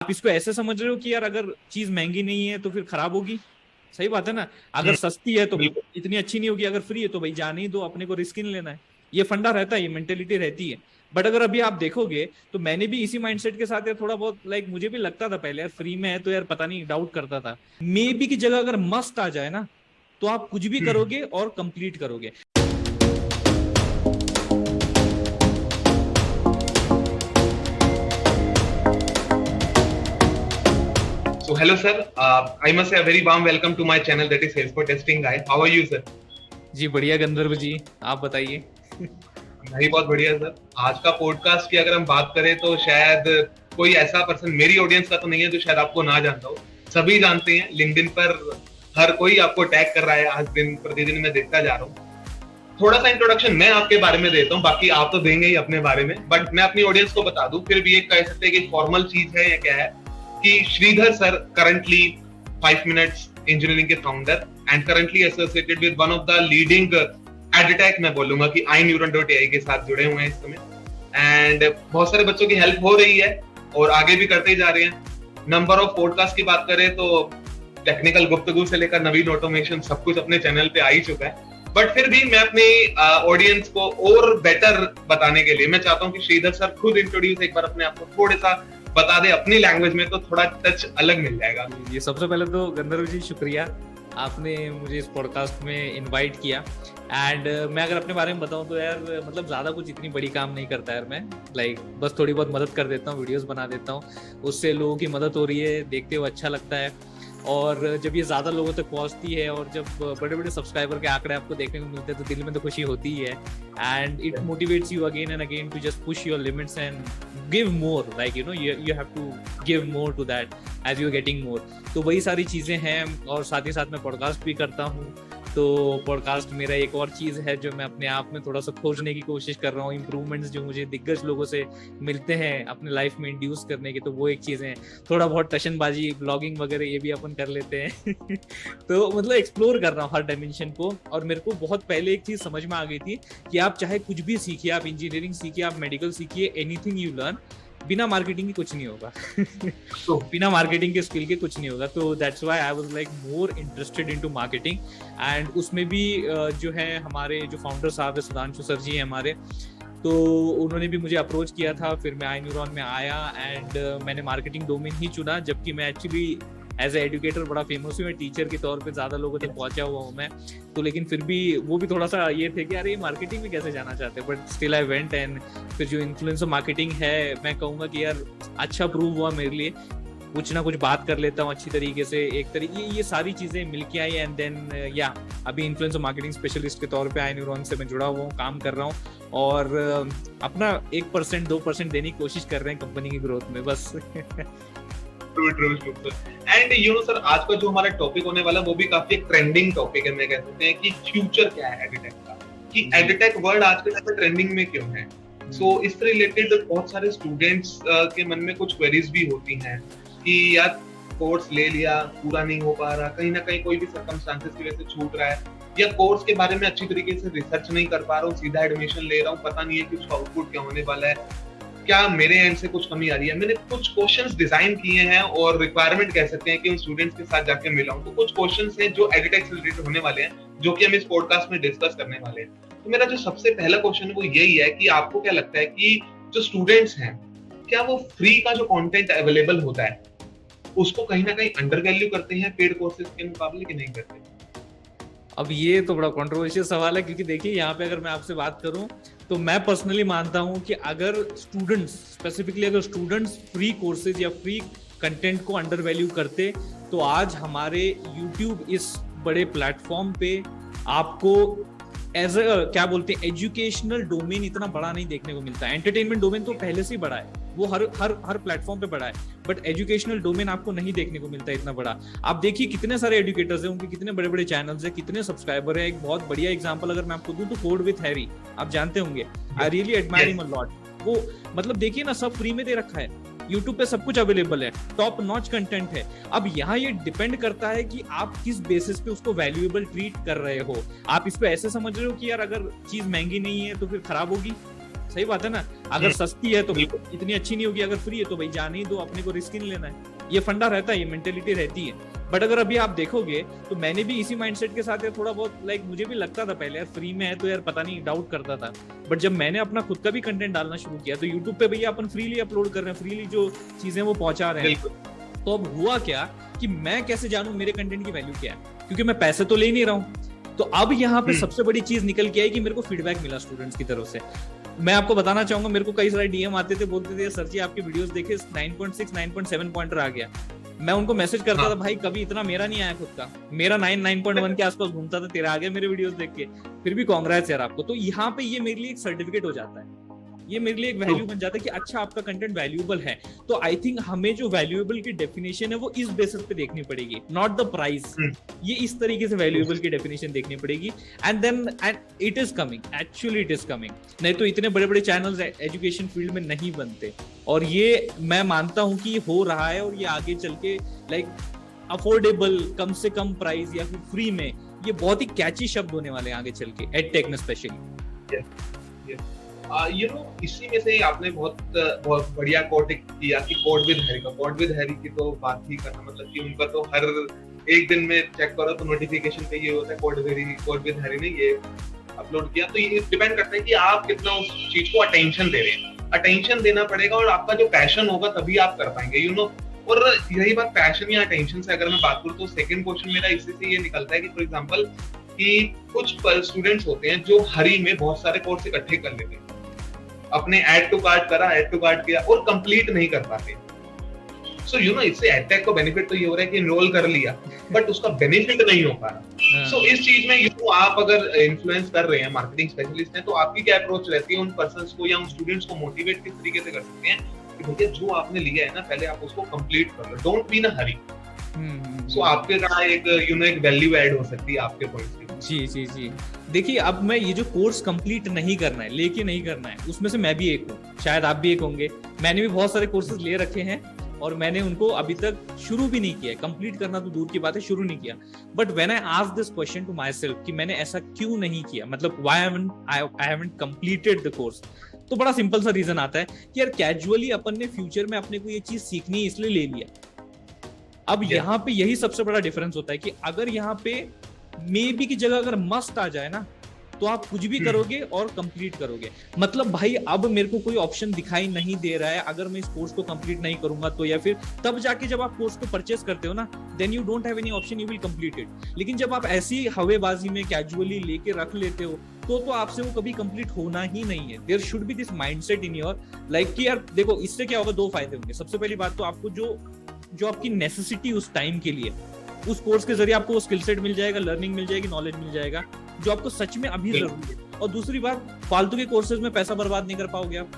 आप इसको ऐसे समझ रहे हो कि यार अगर चीज महंगी नहीं है तो फिर खराब होगी। सही बात है ना। अगर सस्ती है तो बिल्कुल। इतनी अच्छी नहीं होगी, अगर फ्री है तो भाई जाने ही दो, अपने को रिस्क ही नहीं लेना है। ये फंडा रहता है, ये मेंटेलिटी रहती है। बट अगर अभी आप देखोगे तो मैंने भी इसी माइंडसेट के साथ यार थोड़ा बहुत मुझे भी लगता था पहले यार फ्री में है तो यार पता नहीं, डाउट करता था। मे बी की जगह अगर मस्ट आ जाए ना तो आप कुछ भी हम्म। करोगे और कंप्लीट करोगे। So hello sir, I must say a very warm welcome to my channel that is Salesforce Testing Guy. How are you sir? जी बढ़िया गंधर्व जी, आप बताइए। मैं भी बहुत बढ़िया सर। आज का पॉडकास्ट की अगर हम बात करें तो शायद कोई ऐसा पर्सन मेरी ऑडियंस का तो नहीं है जो शायद आपको ना जानता हो। सभी जानते हैं, लिंक्डइन पर हर कोई आपको टैग कर रहा है। आज दिन प्रतिदिन मैं देखता जा रहा हूँ। थोड़ा सा इंट्रोडक्शन मैं आपके बारे में देता हूँ, बाकी आप तो देंगे ही अपने बारे में, बट मैं अपनी ऑडियंस को बता दूं, फिर भी एक कह सकते हैं कि फॉर्मल चीज है या क्या है कि Shridhar sir currently 5 minutes engineering के founder and currently associated with one of the leading edtech, मैं बोलूंगा कि iNeuron.ai के साथ जुड़े हुए हैं इस समय। एंड बहुत सारे बच्चों की हेल्प हो रही है और आगे भी करते ही जा रहे हैं। नंबर ऑफ पॉडकास्ट की बात करें तो टेक्निकल गुफ्तगू से लेकर नवीन ऑटोमेशन सब कुछ अपने चैनल पे आ ही चुका है। बट फिर भी मैं अपनी ऑडियंस को और बेटर बताने के लिए मैं चाहता हूँ कि श्रीधर सर खुद इंट्रोड्यूस एक बार अपने आप को थोड़ा सा बता दे अपनी लैंग्वेज में, तो थोड़ा टच अलग मिल जाएगा। ये सबसे पहले तो गंधर्व जी शुक्रिया, आपने मुझे इस पॉडकास्ट में इनवाइट किया। एंड मैं अगर अपने बारे में बताऊं तो यार मतलब ज़्यादा कुछ इतनी बड़ी काम नहीं करता यार मैं। बस थोड़ी बहुत मदद कर देता हूँ, वीडियोस बना देता हूँ, उससे लोगों की मदद हो रही है, देखते हुए अच्छा लगता है। और जब ये ज़्यादा लोगों तक पहुँचती है और जब बड़े बड़े सब्सक्राइबर के आंकड़े आपको देखने को मिलते हैं तो दिल में तो खुशी होती ही है। And it motivates you again and again to just push your limits and give more, you have to give more to that as you're getting more। तो वही सारी चीज़ें हैं। और साथ ही साथ मैं पॉडकास्ट भी करता हूँ। तो पॉडकास्ट मेरा एक और चीज़ है जो मैं अपने आप में थोड़ा सा खोजने की कोशिश कर रहा हूँ, इम्प्रूवमेंट्स जो मुझे दिग्गज लोगों से मिलते हैं अपने लाइफ में इंड्यूस करने की, तो वो एक चीज़ है। थोड़ा बहुत टशनबाजी, ब्लॉगिंग वगैरह ये भी अपन कर लेते हैं। तो मतलब एक्सप्लोर कर रहा हूँ हर डायमेंशन को। और मेरे को बहुत पहले एक चीज़ समझ में आ गई थी कि आप चाहे कुछ भी सीखिए, आप इंजीनियरिंग सीखिए, आप मेडिकल सीखिए, एनीथिंग यू लर्न, बिना मार्केटिंग के कुछ नहीं होगा। तो बिना मार्केटिंग के स्किल के कुछ नहीं होगा। तो that's why I was like more interested into marketing. And उसमें भी जो है हमारे जो फाउंडर साहब है, सुधांशु सर जी हैं हमारे, तो उन्होंने भी मुझे अप्रोच किया था। फिर मैं iNeuron में आया एंड मैंने मार्केटिंग डोमेन ही चुना, जबकि मैं एक्चुअली एज ए एजुकेटर बड़ा फेमस हूँ, मैं टीचर के तौर पे ज़्यादा लोगों तक पहुँचा हुआ हूँ मैं। तो लेकिन फिर भी वो भी थोड़ा सा ये थे कि अरे मार्केटिंग में कैसे जाना चाहते हैं, but still I went. And फिर जो इन्फ्लुएंसर मार्केटिंग है, मैं कहूँगा कि यार अच्छा प्रूव हुआ मेरे लिए। कुछ ना कुछ बात कर लेता हूँ अच्छी तरीके से, एक तरीके ये सारी चीज़ें मिलके आई। एंड देन या अभी इन्फ्लुएंसर मार्केटिंग स्पेशलिस्ट के तौर पे iNeuron से मैं जुड़ा हुआ हूँ, काम कर रहा हूँ। और अपना 1% 2% देने की कोशिश कर रहे हैं कंपनी की ग्रोथ में, बस। True true true. And you know sir, आज का जो हमारा टॉपिक होने वाला है वो भी काफी ट्रेंडिंग टॉपिक है। मैं कह सकते हैं कि फ्यूचर क्या है एडटेक का, कि एडटेक वर्ड आज के टाइम पे ट्रेंडिंग में क्यों है। सो इससे रिलेटेड बहुत सारे स्टूडेंट्स के मन में कुछ क्वेरीज भी होती हैं कि यार कोर्स ले लिया, पूरा नहीं हो पा रहा, कहीं ना कहीं कोई भी सर्कमस्टांसेस की वजह से छूट रहा है, या कोर्स के बारे में अच्छी तरीके से रिसर्च नहीं कर पा रहा हूँ, सीधा एडमिशन ले रहा हूँ, पता नहीं है कि उसका आउटपुट क्या होने वाला है, क्या मेरे एंड से कुछ कमी आ रही है। मैंने कुछ क्वेश्चंस डिजाइन किए हैं और रिक्वायरमेंट कह सकते हैं कि उन स्टूडेंट्स के साथ जाके मिला हूं। तो कुछ क्वेश्चंस हैं जो एडटेक से रिलेटेड होने वाले हैं, जो कि हम इस पॉडकास्ट में डिस्कस करने वाले हैं। तो मेरा जो सबसे पहला क्वेश्चन है वो यही है कि आपको क्या लगता है कि जो स्टूडेंट्स हैं, क्या वो फ्री का जो कंटेंट अवेलेबल होता है उसको कहीं ना कहीं अंडर वैल्यू करते हैं पेड कोर्सेज के मुकाबले, कि नहीं करते? अब ये तो बड़ा कंट्रोवर्शियल सवाल है, क्योंकि देखिए यहाँ पे अगर मैं आपसे बात करूं तो मैं पर्सनली मानता हूं कि अगर स्टूडेंट्स, स्पेसिफिकली अगर स्टूडेंट्स फ्री कोर्सेज या फ्री कंटेंट को अंडर वैल्यू करते तो आज हमारे यूट्यूब इस बड़े प्लेटफॉर्म पे आपको एज अ क्या बोलते हैं एजुकेशनल डोमेन इतना बड़ा नहीं देखने को मिलता है। एंटरटेनमेंट डोमेन तो पहले से ही बड़ा है, वो हर हर हर प्लेटफॉर्म पे बड़ा है, बट एजुकेशनल डोमेन आपको नहीं देखने को मिलता है इतना बड़ा। आप देखिए कितने सारे एजुकेटर्स हैं, उनके कितने बड़े बड़े चैनल्स हैं, कितने सब्सक्राइबर हैं। एक बहुत बढ़िया एग्जांपल अगर मैं आपको दूं तो कोड विद हैरी, आप जानते होंगे, I really admire him a lot. वो मतलब देखिए ना, सब फ्री में दे रखा है, यूट्यूब पे सब कुछ अवेलेबल है, टॉप नॉच कंटेंट है। अब यहाँ ये डिपेंड करता है कि आप किस बेसिस पे उसको वैल्यूएबल ट्रीट कर रहे हो। आप इसको ऐसे समझ रहे हो कि यार अगर चीज महंगी नहीं है तो फिर खराब होगी। सही बात है ना, अगर सस्ती है तो इतनी अच्छी नहीं होगी, अगर फ्री है तो भाई जाने ही दो, अपने को रिस्क ही नहीं लेना है। ये फंडा रहता है, ये मेंटेलिटी रहती है। बट अगर अभी आप देखोगे तो मैंने भी इसी माइंडसेट के साथ यार थोड़ा बहुत लाइक मुझे भी लगता था पहले यार फ्री में है तो यार पता नहीं, डाउट करता था। बट जब मैंने अपना खुद का भी कंटेंट डालना शुरू किया तो यूट्यूब पे भैया अपन फ्रीली अपलोड कर रहे हैं, फ्रीली जो चीजें वो पहुंचा रहे हैं। तो अब हुआ क्या कि मैं कैसे जानूं मेरे कंटेंट की वैल्यू क्या है, क्योंकि मैं पैसे तो ले ही नहीं रहा हूं। तो अब यहाँ पे सबसे बड़ी चीज निकल के आई कि मेरे को फीडबैक मिला स्टूडेंट्स की तरफ से। मैं आपको बताना चाहूंगा, मेरे को कई सारे डीएम आते थे, बोलते थे सर जी आपके वीडियोस देखे 9.6 9.7 पॉइंटर आ गया। मैं उनको मैसेज करता था भाई कभी इतना मेरा नहीं आया खुद का, मेरा 9.1 के आसपास घूमता था, तेरा आ गया मेरे वीडियोस देख के, फिर भी कांग्रेस यार आपको। तो यहाँ पे ये मेरे लिए एक सर्टिफिकेट हो जाता है, ये मेरे लिए एक वैल्यू बन जाता है कि अच्छा आपका कंटेंट वैल्यूएबल है। तो आई थिंक हमें जो वैल्यूएबल की डेफिनेशन है वो इस बेसिस पे देखनी पड़ेगी, नॉट द प्राइस। ये इस तरीके से वैल्यूएबल की डेफिनेशन देखनी पड़ेगी। And it is coming, actually it is coming. नहीं तो इतने बड़े बड़े चैनल्स एजुकेशन फील्ड में नहीं बनते, और ये मैं मानता हूं कि ये हो रहा है, और ये आगे चल के लाइक अफोर्डेबल, कम से कम प्राइस या फिर फ्री में, ये बहुत ही कैची शब्द होने वाले हैं आगे चल के, एडटेक में स्पेशली। इसी में से ही आपने बहुत बढ़िया कोट किया कि कोड विद हैरी का। कोड विद हैरी की तो बात ही करना, मतलब कि उनका तो हर एक दिन में चेक करो तो नोटिफिकेशन पे ये होता है कोड विद हैरी ने ये अपलोड किया। तो ये डिपेंड करता है कि आप कितना उस चीज को अटेंशन दे रहे हैं। अटेंशन देना पड़ेगा, और आपका जो पैशन होगा तभी आप कर पाएंगे, और यही बात पैशन या अटेंशन से अगर मैं बात करूँ तो सेकंड क्वेश्चन मेरा इसी से ये निकलता है कि फॉर एग्जांपल कि कुछ स्टूडेंट्स होते हैं जो हरी में बहुत सारे कोर्स इकट्ठे कर लेते हैं, अपने ऐड टू कार्ट किया और कंप्लीट नहीं कर पाते। सो इससे एडटेक को बेनिफिट तो ये हो रहा है कि एनरोल कर लिया, बट उसका बेनिफिट नहीं हो पा रहा। सो इस चीज में आप अगर इन्फ्लुएंस कर रहे हैं, मार्केटिंग स्पेशलिस्ट हैं, तो आपकी क्या अप्रोच रहती है उन पर्संस को या उन स्टूडेंट्स को मोटिवेट किस तरीके से कर सकते हैं कि भैया जो आपने लिया है ना पहले आप उसको कंप्लीट कर लो, डोंट बी इन अ हरी। सो आपके कहाँ एक वैल्यू ऐड हो सकती है आपके पॉइंट से। जी देखिए, अब मैं ये जो कोर्स कंप्लीट नहीं करना है, लेके नहीं करना है, उसमें से मैं भी एक हूँ, शायद आप भी एक होंगे। मैंने भी बहुत सारे कोर्सेज ले रखे हैं और मैंने उनको अभी तक शुरू भी नहीं किया, कंप्लीट करना तो दूर की बात है, शुरू नहीं किया। But when I ask this question to myself कि मैंने ऐसा क्यों नहीं किया, मतलब why I haven't completed the course, तो बड़ा सिंपल सा रीजन आता है कि यार कैजुअली अपन ने फ्यूचर में अपने को ये चीज सीखनी है इसलिए ले लिया। अब यहाँ पे यही सबसे बड़ा डिफरेंस होता है कि अगर यहाँ पे मे बी की जगह अगर मस्ट आ जाए ना, तो आप कुछ भी करोगे और कंप्लीट करोगे। मतलब भाई अब मेरे को कोई ऑप्शन दिखाई नहीं दे रहा है अगर मैं इस कोर्स को कंप्लीट नहीं करूंगा तो, या फिर तब जाके जब आप कोर्स को परचेस करते हो ना, then you don't have any option, you will complete it. लेकिन जब आप ऐसी हवेबाजी में कैजुअली लेके रख लेते हो तो आपसे वो कभी कंप्लीट होना ही नहीं है। There should be this mindset in your like कि यार देखो इससे क्या होगा, दो फायदे होंगे। सबसे पहली बात तो आपको जो आपकी नेसेसिटी उस टाइम के लिए, उस कोर्स के जरिए आपको वो स्किल सेट मिल जाएगा, लर्निंग मिल जाएगी, नॉलेज मिल जाएगा जो आपको सच में अभी जरूरी है। और दूसरी बात, फालतू के कोर्सेज में पैसा बर्बाद नहीं कर पाओगे आप,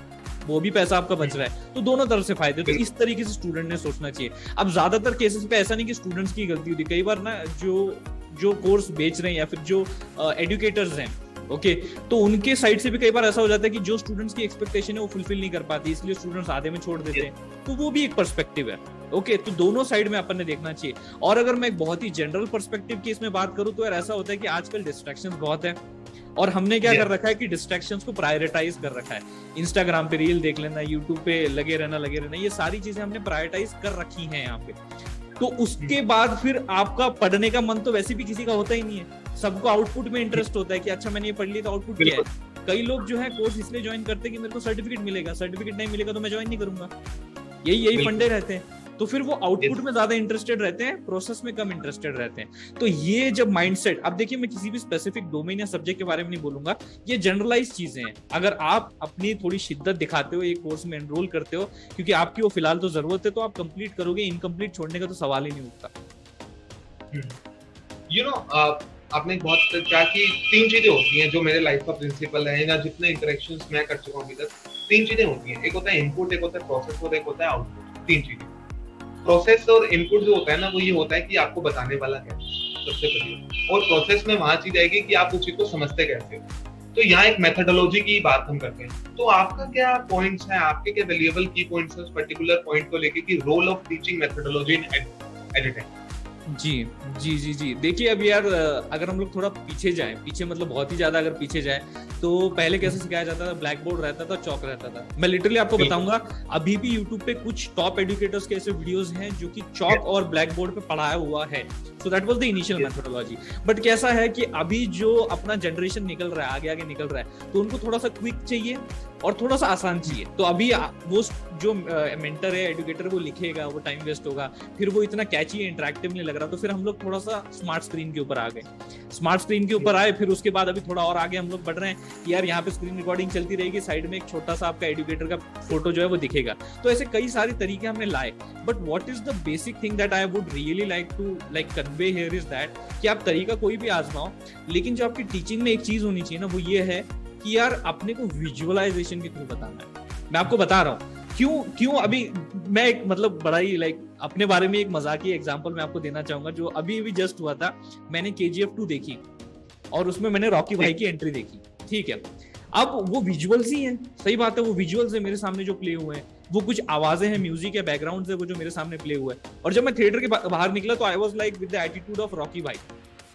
वो भी पैसा आपका बच रहा है। तो दोनों तरफ से फायदे। तो इस तरीके से स्टूडेंट ने सोचना चाहिए। अब ज्यादातर केसेस पे ऐसा नहीं कि स्टूडेंट्स की गलती होती, कई बार ना जो कोर्स बेच रहे हैं या फिर जो एडुकेटर्स हैं, ओके, तो उनके साइड से भी कई बार ऐसा हो जाता है कि जो स्टूडेंट्स की एक्सपेक्टेशन है वो फुलफिल नहीं कर पाती, इसलिए स्टूडेंट्स आधे में छोड़ देते हैं। तो वो भी एक पर्सपेक्टिव है, ओके। तो दोनों साइड में अपन ने देखना चाहिए। और अगर मैं एक बहुत ही जनरल पर्सपेक्टिव की इसमें बात करूं तो यार ऐसा होता है कि आजकल डिस्ट्रैक्शंस बहुत है, और हमने क्या कर रखा है कि डिस्ट्रैक्शंस को प्रायोरिटाइज कर रखा है। इंस्टाग्राम पे रील देख लेना, यूट्यूब पे लगे रहना, ये सारी चीजें हमने प्रायोरिटाइज कर रखी हैं यहाँ पे। तो उसके बाद फिर आपका पढ़ने का मन तो वैसे भी किसी का होता ही नहीं है। सबको आउटपुट में इंटरेस्ट होता है कि अच्छा मैंने ये पढ़ लिया तो आउटपुट क्या है। कई लोग जो है कोर्स इसलिए ज्वाइन करते हैं कि मेरे को सर्टिफिकेट मिलेगा, सर्टिफिकेट नहीं मिलेगा तो मैं ज्वाइन नहीं करूंगा। यही फंडे रहते हैं। तो फिर वो आउटपुट में ज्यादा इंटरेस्टेड रहते हैं, प्रोसेस में कम इंटरेस्टेड रहते हैं। तो ये जब माइंडसेट, अब देखिए मैं किसी भी स्पेसिफिक डोमेन या सब्जेक्ट के बारे में नहीं बोलूंगा, ये जनरलाइज चीजें हैं। अगर आप अपनी थोड़ी शिद्दत दिखाते हो, एक कोर्स में एनरोल करते हो क्योंकि आपकी वो फिलहाल तो जरूरत है, तो आप कंप्लीट करोगे। इनकम्प्लीट छोड़ने का तो सवाल ही नहीं उठता। आपने बहुत क्या कि 3 चीजें होती हैं जो मेरे लाइफ का प्रिंसिपल है, या जितने इंटरेक्शंस मैं कर चुका हूं अभी तक, 3 चीजें होती हैं। एक होता है इनपुट, एक होता है प्रोसेस और एक होता है आउटपुट। 3 चीजें। प्रोसेस और इनपुट जो होता है ना, वो ये होता है कि आपको बताने वाला क्या है, सबसे पहले। और प्रोसेस में वहां चीज आएगी कि आप उस चीज को समझते कैसे हो। तो यहाँ एक मेथोडोलॉजी की बात हम करते हैं। तो आपका क्या पॉइंट्स है, आपके क्या वैल्यूएबल की पॉइंट्स है उस पर्टिकुलर पॉइंट को लेके कि role of teaching methodology in editing. जी जी जी जी। देखिए अब यार अगर हम लोग थोड़ा पीछे जाएं, पीछे मतलब बहुत ही ज्यादा अगर पीछे जाएं, तो पहले कैसे सिखाया जाता था, ब्लैक बोर्ड रहता था, चौक रहता था। मैं लिटरली आपको बताऊंगा, अभी भी यूट्यूब पे कुछ टॉप एजुकेटर्स के ऐसे वीडियोस हैं जो कि चौक और ब्लैक बोर्ड पे पढ़ाया हुआ है। So that was the initial methodology. But कैसा है कि अभी जो अपना जनरेशन निकल रहा है, आगे आगे निकल रहा है, तो उनको थोड़ा सा क्विक चाहिए और थोड़ा सा आसान चाहिए। तो अभी वो जो मेंटर है, एजुकेटर, वो लिखेगा, वो टाइम वेस्ट होगा, फिर वो इतना कैची इंटरेक्टिव नहीं लग रहा, तो फिर हम लोग थोड़ा सा स्मार्ट स्क्रीन के ऊपर आ गए। स्मार्ट स्क्रीन के ऊपर आए, फिर उसके बाद अभी थोड़ा और आगे हम लोग बढ़ रहे हैं कि यार यहाँ पे स्क्रीन रिकॉर्डिंग चलती रहेगी, साइड में एक छोटा सा आपका एजुकेटर का फोटो जो है वो दिखेगा। तो ऐसे कई सारे तरीके हमने लाए। But what is the basic thing that I would really like to convey here is that कि आप तरीका कोई भी आजमाओ, लेकिन जो आपकी टीचिंग में एक चीज होनी चाहिए ना, वो ये है कि यार अपने को विजुअलाइजेशन के थ्रू बताना है। मैं आपको बता रहा हूँ क्यों अभी मैं एक मतलब बड़ा ही अपने बारे में एक मजाकी एग्जांपल मैं आपको देना चाहूंगा जो अभी भी जस्ट हुआ था। मैंने KGF 2 देखी और उसमें मैंने रॉकी भाई की एंट्री देखी, ठीक है। अब वो विजुअल्स ही हैं, सही बात है, वो विजुअल्स है मेरे सामने जो प्ले हुए हैं, वो कुछ आवाजें हैं, म्यूजिक है, बैकग्राउंड है, वो जो मेरे सामने प्ले हुआ है। और जब मैं थिएटर के बाहर निकला तो I was like with the attitude of Rocky भाई,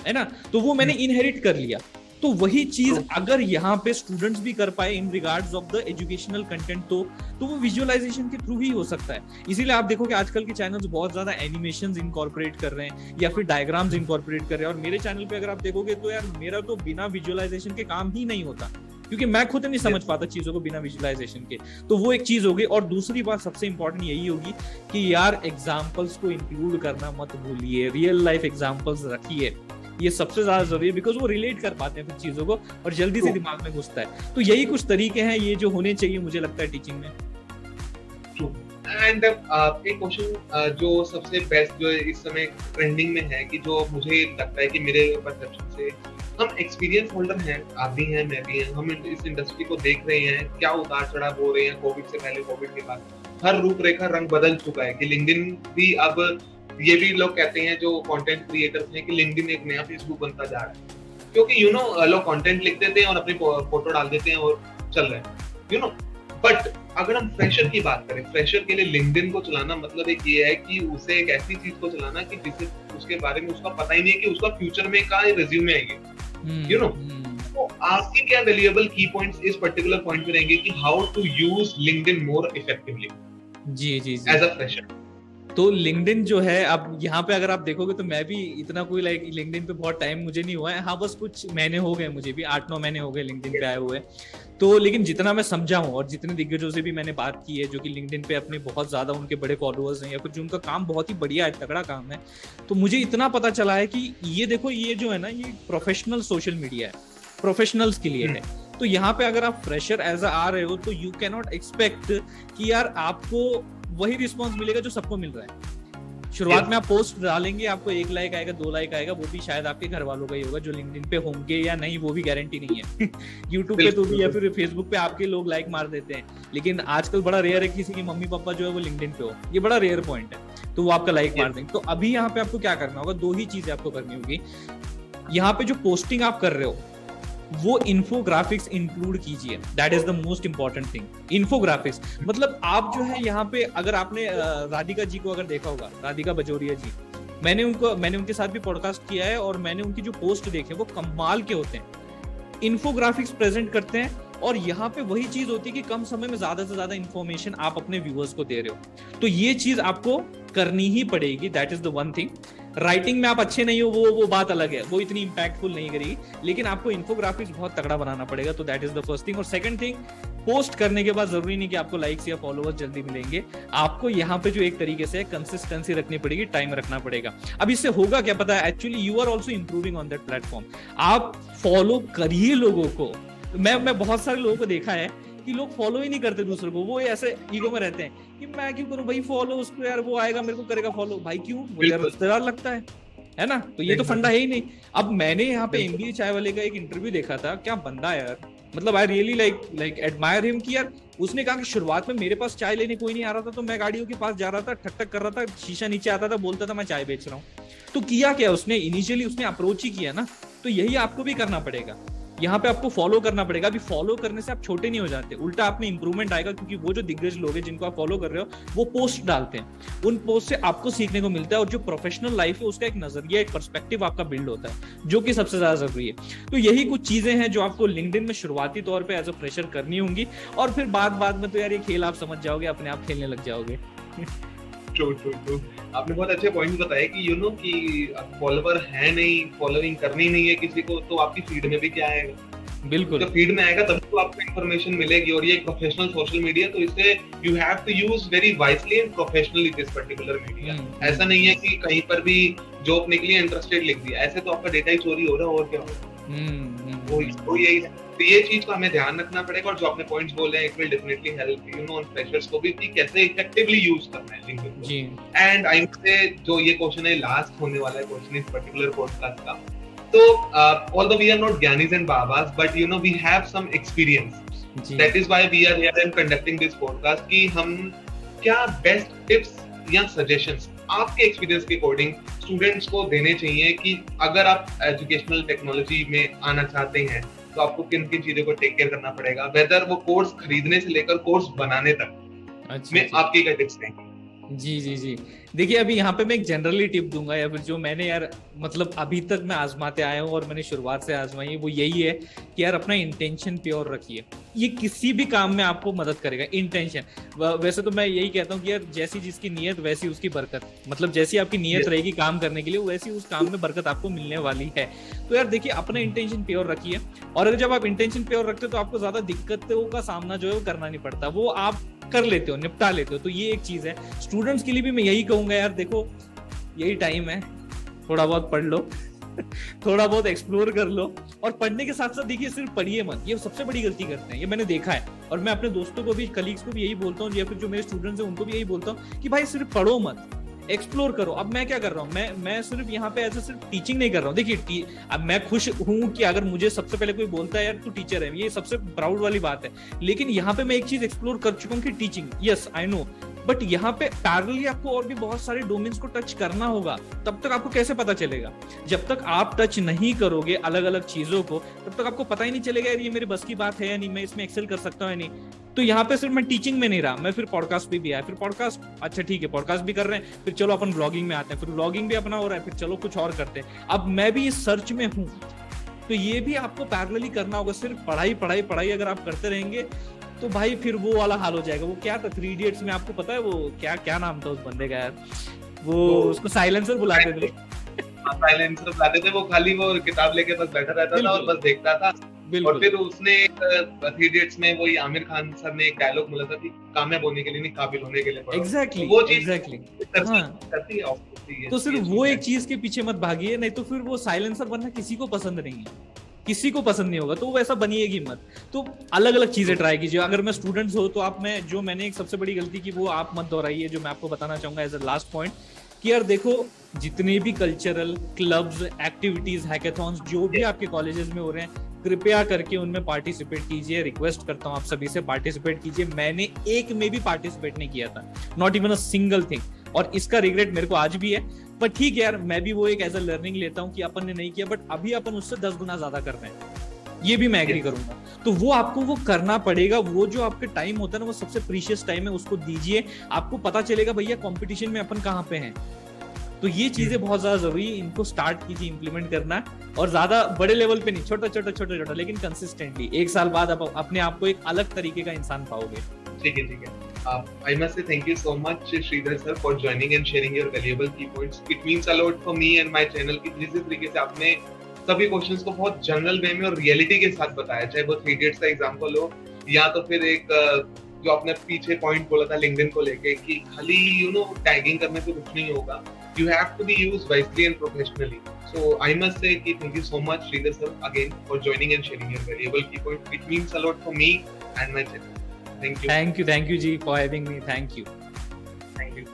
है ना। तो वो मैंने इनहेरिट कर लिया। तो वही चीज अगर यहाँ पे स्टूडेंट्स भी कर पाए in regards of the educational content, तो वो विजुअलाइजेशन के थ्रू ही हो सकता है। इसीलिए आप देखो कि आजकल के चैनल्स बहुत ज्यादा एनिमेशंस इनकॉर्पोरेट कर रहे हैं या फिर डायग्राम्स इनकॉर्पोरेट कर रहे हैं। और मेरे चैनल पे अगर आप देखोगे तो यार मेरा तो बिना विजुअलाइजेशन के काम ही नहीं होता, क्योंकि मैं खुद नहीं समझ पाता चीजों को बिना विजुअलाइजेशन के। तो वो एक चीज होगी। और दूसरी बात सबसे इंपॉर्टेंट यही होगी कि यार एग्जाम्पल्स को इंक्लूड करना मत भूलिए, रियल लाइफ एग्जाम्पल्स रखिए, ये सबसे ज्यादा जरूरी है, बिकॉज वो रिलेट कर पाते हैं फिर चीजों को और जल्दी से दिमाग में घुसता है। तो यही कुछ तरीके हैं ये जो होने चाहिए, मुझे लगता है टीचिंग में। एंड एक क्वेश्चन जो सबसे बेस्ट जो इस समय ट्रेंडिंग में है, कि जो मुझे लगता है कि मेरे परसेप्शन से हम एक्सपीरियंस होल्डर हैं, आप भी हैं, मैं भी हैं, हम इस इंडस्ट्री को देख रहे हैं, क्या उतार चढ़ाव हो रहे हैं, कोविड से पहले, कोविड के बाद, हर रूपरेखा रंग बदल चुका है। कि लिंक्डइन भी अब, ये भी लोग कहते हैं जो कंटेंट क्रिएटर्स हैं कि लिंक्डइन एक नया फेसबुक बनता जा रहा है, क्योंकि लोग कंटेंट लिख देते हैं और अपनी फोटो डाल देते हैं और चल रहे हैं, बट अगर हम फ्रेशर की बात करें, फ्रेशर के लिए लिंक्डइन को चलाना मतलब एक ये है कि उसे एक ऐसी चीज को चलाना कि जिससे उसके बारे में उसका पता ही नहीं है कि उसका फ्यूचर में क्या रिज्यूमे आएगी, तो आपके क्या वैल्यूएबल की पॉइंट्स इस पर्टिकुलर पॉइंट पे रहेंगे कि how to use LinkedIn more effectively जी जी एज अ फ्रेशर। तो लिंक्डइन जो है, अब यहाँ पे अगर आप देखोगे तो मैं भी इतना कोई लिंक्डइन पे बहुत टाइम मुझे नहीं हुआ है। हाँ, बस कुछ महीने हो गए, मुझे भी 8-9 महीने हो गए लिंक्डइन पे आए हुए। तो लेकिन जितना मैं समझा हूँ और जितने दिग्गजों से भी मैंने बात की है जो कि लिंक्डइन पे अपने बहुत ज्यादा उनके बड़े फॉलोअर्स हैं या फिर जो उनका काम बहुत ही बढ़िया है, तगड़ा काम है, तो मुझे इतना पता चला है कि ये देखो, ये जो है ना, ये प्रोफेशनल सोशल मीडिया है, प्रोफेशनल्स के लिए है। तो यहाँ पे अगर आप फ्रेशर एज आ रहे हो तो यू कैन नॉट एक्सपेक्ट कि यार आपको वही रिस्पॉन्स मिलेगा जो सबको मिल रहा है। शुरुआत में आप पोस्ट डालेंगे, आपको 1 लाइक आएगा, 2 लाइक आएगा, वो भी शायद आपके घर वालों का ही होगा, जो लिंक्डइन पे होंगे या नहीं वो भी गारंटी नहीं है। यूट्यूब पे तो भी या फिर फेसबुक पे आपके लोग लाइक मार देते हैं, लेकिन आजकल बड़ा रेयर है किसी की मम्मी पापा जो है वो लिंक्डइन पे हो, ये बड़ा रेयर पॉइंट है, तो वो आपका लाइक मार देंगे। तो अभी यहाँ पे आपको क्या करना होगा, 2 ही चीजें आपको करनी होगी। यहाँ पे जो पोस्टिंग आप कर रहे हो वो इन्फोग्राफिक्स इंक्लूड कीजिए, that is the most important thing. Infographics मतलब आप जो है यहाँ पे, अगर आपने राधिका जी को अगर देखा होगा, राधिका बजोरिया जी, मैंने उनके साथ भी पॉडकास्ट किया है और मैंने उनकी जो पोस्ट देखे वो कमाल के होते हैं, इन्फोग्राफिक्स प्रेजेंट करते हैं। और यहाँ पे वही चीज होती है कि कम समय में ज्यादा से ज्यादा इंफॉर्मेशन आप अपने व्यूअर्स को दे रहे हो, तो ये चीज आपको करनी ही पड़ेगी, that is the one thing. Writing में आप अच्छे नहीं हो, वो बात अलग है, वो इतनी इंपैक्टफुल नहीं करेगी, लेकिन आपको इन्फोग्राफिक्स बहुत तगड़ा बनाना पड़ेगा, तो that is the first thing. और सेकंड थिंग, पोस्ट करने के बाद जरूरी नहीं कि आपको लाइक्स या फॉलोअर्स जल्दी मिलेंगे, आपको यहाँ पे जो एक तरीके से कंसिस्टेंसी रखनी पड़ेगी, टाइम रखना पड़ेगा। अब इससे होगा क्या पता है, actually you are also improving on that platform. आप फॉलो करिए लोगों को। मैं बहुत सारे लोगों को देखा है कि लोग फॉलो ही नहीं करते दूसरे को, वो ऐसे ईगो में रहते हैं कि मैं क्यों करूं भाई फॉलो, उसको यार वो आएगा मेरे को करेगा फॉलो, भाई क्यों, वो यार रिश्तेदार लगता है ना। तो ये तो फंडा है ही नहीं। अब मैंने यहाँ पे MBA चाय वाले का एक इंटरव्यू देखा था, क्या बंदा यार, मतलब I really like admire him कि यार उसने कहा कि शुरुआत में मेरे पास चाय लेने कोई नहीं आ रहा था, तो मैं गाड़ियों के पास जा रहा था, ठक ठक कर रहा था, शीशा नीचे आता था, बोलता था मैं चाय बेच रहा हूँ। तो किया क्या उसने, इनिशियली उसने अप्रोच ही किया ना, तो यही आपको भी करना पड़ेगा। यहाँ पे आपको फॉलो करना पड़ेगा। अभी फॉलो करने से आप छोटे नहीं हो जाते, उल्टा आप में इंप्रूवमेंट आएगा, क्योंकि वो जो दिग्गज लोग हैं जिनको आप फॉलो कर रहे हो वो पोस्ट डालते हैं, उन पोस्ट से आपको सीखने को मिलता है, और जो प्रोफेशनल लाइफ है उसका एक नजरिया, एक पर्सपेक्टिव आपका बिल्ड होता है, जो कि सबसे ज्यादा जरूरी है। तो यही कुछ चीजें हैं जो आपको लिंक्डइन में शुरुआती तौर पर एज अ फ्रेशर करनी होंगी, और फिर बाद में तो यार ये खेल आप समझ जाओगे, अपने आप खेलने लग जाओगे। True true true. आपने बहुत अच्छे पॉइंट्स बताए कि कि फॉलोवर है नहीं, फॉलोइंग करनी नहीं है किसी को, तो आपकी फीड में भी क्या आएगा? बिल्कुल, जब फीड में आएगा तब तो आपको इन्फॉर्मेशन मिलेगी, और ये एक प्रोफेशनल सोशल मीडिया, तो इसे you have to use very wisely and professionally this particular media. ऐसा नहीं है कि कहीं पर भी जोक निकली इंटरेस्टेड लिख दिया, ऐसे तो आपका डेटा ही चोरी हो रहा है, और क्या हो रहा है। वो यही है। तो ये चीज का हमें ध्यान रखना पड़ेगा, और जो आपने पॉइंट्स बोले हैं, it will definitely help on freshers को भी कि कैसे इफेक्टिवली यूज करना है लिंक्डइन जी। एंड आई से जो ये क्वेश्चन है लास्ट होने वाला है क्वेश्चन इस पर्टिकुलर पॉडकास्ट का। तो although we are not Gyanis and Babas, but we have some experience. That is why we are here and conducting this podcast कि हम क्या बेस्ट टिप्स या सजेशंस आपके एक्सपीरियंस के अकॉर्डिंग स्टूडेंट्स को देने चाहिए कि अगर आप एजुकेशनल टेक्नोलॉजी में आना चाहते हैं तो आपको किन किन चीजों को टेक केयर करना पड़ेगा, वेदर वो कोर्स खरीदने से लेकर कोर्स बनाने तक में आपकी क्या टिप्स हैं? जी। देखिए, अभी यहाँ पे मैं एक जनरली टिप दूंगा, या फिर जो मैंने यार मतलब अभी तक मैं आजमाते आया हूँ और मैंने शुरुआत से आजमाई है, वो यही है कि यार अपना इंटेंशन प्योर रखिए। ये किसी भी काम में आपको मदद करेगा, इंटेंशन। वैसे तो मैं यही कहता हूँ कि यार जैसी जिसकी नीयत वैसी उसकी बरकत, मतलब जैसी आपकी नीयत रहेगी काम करने के लिए, वैसी उस काम में बरकत आपको मिलने वाली है। तो यार देखिए, अपना इंटेंशन प्योर रखिए, और अगर जब आप इंटेंशन प्योर रखते हो तो आपको ज्यादा दिक्कतों का सामना जो है वो करना नहीं पड़ता, वो आप कर लेते हो, निपटा लेते हो। तो ये एक चीज है। स्टूडेंट्स के लिए भी मैं यही कहूंगा, यार देखो यही टाइम है, थोड़ा बहुत पढ़ लो थोड़ा बहुत एक्सप्लोर कर लो, और पढ़ने के साथ साथ देखिए सिर्फ पढ़िए मत, ये सबसे बड़ी गलती करते हैं, ये मैंने देखा है। और मैं अपने दोस्तों को भी, कलीग्स को भी यही बोलता हूँ, या फिर जो मेरे स्टूडेंट्स हैं उनको भी यही बोलता हूँ कि भाई सिर्फ पढ़ो मत, एक्सप्लोर करो। अब मैं क्या कर रहा हूँ, मैं सिर्फ यहाँ पे ऐसे सिर्फ टीचिंग नहीं कर रहा हूँ। देखिए, अब मैं खुश हूँ कि अगर मुझे सबसे पहले कोई बोलता है यार तू टीचर है, ये सबसे प्राउड वाली बात है। लेकिन यहाँ पे मैं एक चीज एक्सप्लोर कर चुका हूँ कि teaching, yes I know, but यहाँ पे पैरेलली आपको और भी बहुत सारे डोमेन्स को टच करना होगा। तब तक आपको कैसे पता चलेगा? जब तक आप टच नहीं करोगे अलग अलग चीजों को, तब तक आपको पता ही नहीं चलेगा यार ये मेरे बस की बात है या नहीं, मैं इसमें एक्सेल कर सकता हूँ या नहीं। तो यहाँ पे सिर्फ मैं टीचिंग में नहीं रहा, मैं फिर पॉडकास्ट पे भी आया, फिर पॉडकास्ट, अच्छा ठीक है पॉडकास्ट भी कर रहे हैं, फिर चलो अपन ब्लॉगिंग में आते हैं, फिर ब्लॉगिंग भी अपना हो रहा है, फिर चलो कुछ और करते हैं। अब मैं भी इस सर्च में हूँ, तो ये भी आपको पैरेलली करना होगा। सिर्फ पढ़ाई अगर आप करते रहेंगे तो भाई फिर वो वाला हाल हो जाएगा। वो क्या था 3 इडियट्स में, आपको पता है वो क्या नाम था उस बंदे का यार, वो उसको साइलेंसर बुलाते थे। साइलेंसर बुलाते थे, वो खाली वो किताब लेके बस बैठा रहता था और बस देखता था। और फिर उसने 3 इडियट्स में वही आमिर खान सर ने एक डायलॉग बोला था कि कामयाब होने के लिए नहीं, काबिल होने के लिए पढ़ो। एग्जैक्टली, वो चीज एग्जैक्टली करती है। तो सिर्फ वो एक चीज के पीछे मत भागिए, नहीं तो फिर वो साइलेंसर बनना किसी को पसंद नहीं है, किसी को पसंद नहीं होगा, तो वैसा बनिएगी मत। तो अलग अलग चीजें ट्राई कीजिए। अगर मैं स्टूडेंट्स हो तो आप, मैंने एक सबसे बड़ी गलती की वो आप मत दोहराइए, जो मैं आपको बताना चाहूंगा एज अ लास्ट पॉइंट, कि यार देखो जितने भी कल्चरल क्लब्स, एक्टिविटीज, हैकेथॉन्स जो भी आपके कॉलेजेस में हो रहे हैं, कृपया करके उनमें पार्टिसिपेट कीजिए। रिक्वेस्ट करता हूँ आप सभी से, पार्टिसिपेट कीजिए। मैंने एक में भी पार्टिसिपेट नहीं किया था, not even a single thing, और इसका रिग्रेट मेरे को आज भी है। पर ठीक है यार, मैं भी वो एक एज अ लर्निंग लेता हूँ कि अपन ने नहीं किया, बट अभी अपन उससे 10 गुना ज्यादा कर रहे हैं, ये भी मैं एग्री करूंगा। तो वो आपको वो करना पड़ेगा। वो जो आपके टाइम होता है ना, वो सबसे प्रीशियस टाइम है, उसको दीजिए। आपको पता चलेगा भैया कंपटीशन में अपन कहाँ पे हैं। तो ये चीजें बहुत ज्यादा जरूरी है, इनको स्टार्ट कीजिए इम्प्लीमेंट करना, और ज्यादा बड़े लेवल पे नहीं, छोटा लेकिन कंसिस्टेंटली 1 साल बाद आप अपने आप को एक अलग तरीके का इंसान पाओगे। ठीक है। I must say thank you so much Sridhar sir for joining and sharing your valuable key points. It means a lot for me and my channel कि जिस तरीके से आपने सभी क्वेश्चंस को बहुत जनरल वे में और रियलिटी के साथ बताया, चाहे वो 3 इडियट्स का एग्जांपल हो या तो फिर एक जो आपने पीछे पॉइंट बोला था लिंक्डइन को लेके कि खाली टैगिंग करने से कुछ नहीं होगा, you have to be used wisely and professionally. So I must say कि thank you so much Sridhar sir again for joining and sharing your valuable key points. It means a lot for me and my channel. Thank you. Thank you G for having me. Thank you. Thank you.